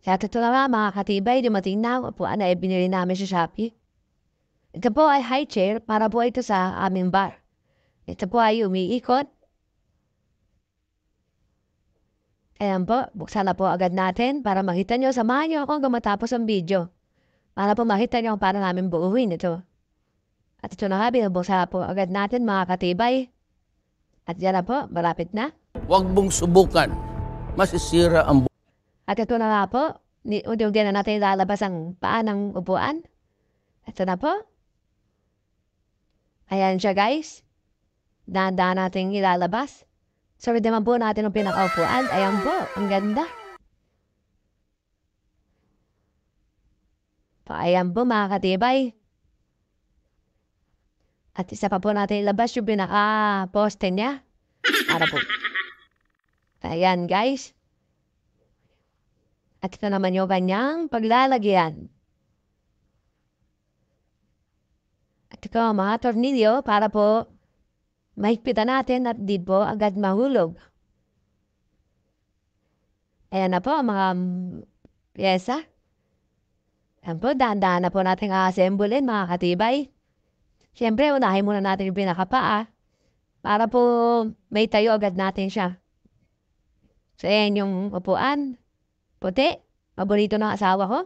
Kaya totoo na nga mga katibay, dumating na ang upuan na binili namin sa Shopee. Ito po ay high chair para po ito sa aming bar. Ito po ay umiikot. Ayan po, buksan na po agad natin para makita nyo. Samahan nyo ako hanggang matapos ang video. Para po makita nyo para namin buuin ito. At ito na nga, binubuksan po agad natin mga katibay. At yan na po, malapit na. Huwag mong subukan. Masisira ang At ito na nga po, unti-unti na natin ilalabas ang paa ng upuan. Ito na po. Ayan siya guys. Dahan-dahan natin ilalabas. So, naman po natin ang pinakaupuan. Ayan po, ang ganda. Ayan po mga katibay. At isa pa po natin ilabas yung pinaka-poste niya. Para po. Ayan guys. At ito naman yung kanyang paglalagyan. At ito mga tornilyo para po mahigpitan natin at di po agad mahulog. Ayan na po ang mga pyesa. Ayan po, dahan-dahan na po natin a-assemblein mga katibay. Siyempre, unahin muna natin yung pinakapaa para po may tayo agad natin siya. So, ayan yung upuan. Puti. Paborito ng asawa ko.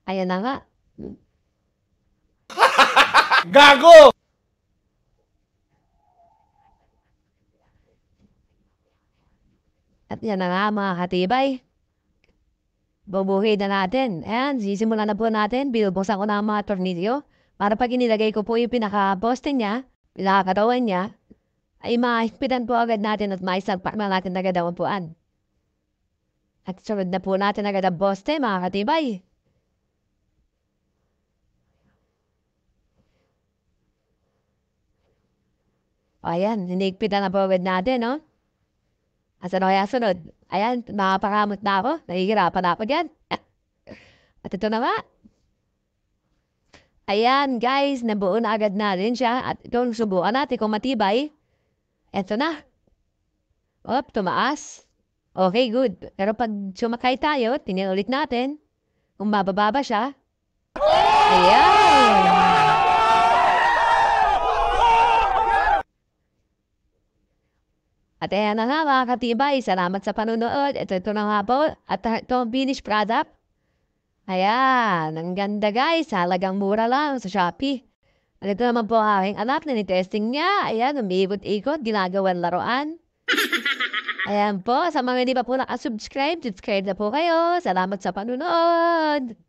Ayan na nga. gago! At yan na nga mga katibay. Bubuhin na natin. Ayan, sisimulan na po natin. Binubuksan ko na ang mga tornilyo. Para pag inilagay ko po yung pinaka-poste niya, pinaka-katawan niya, ay mahigpitan po agad natin at maisagpak na natin agad ang upuan. At sunod na po natin agad ang poste mga katibay. Ayan, hinigpitan na po agad natin, no? Asa na kaya sunod? Ayan, makapakamot na ako. Nahihirapan na ako dyan. At ito na nga. Ayan, guys, nabuo na agad natin siya. At itong subukan natin kung matibay. Ito na. Op, tumaas. Okay, good. Pero pag sumakay tayo, tingnan ulit natin. Kung bababa ba siya. Ayan. At ayan na nga mga katibay, salamat sa panunood. Ito na nga po. At ito ang finished product. Ayan, ang ganda guys. Halagang mura lang sa Shopee. At ito naman po ang aking anak na ni-testing niya. Ayan, umiikot-ikot, ginagawan laruan. Ayan po, sa mga hindi pa po nakasubscribe, subscribe na po kayo. Salamat sa panunood.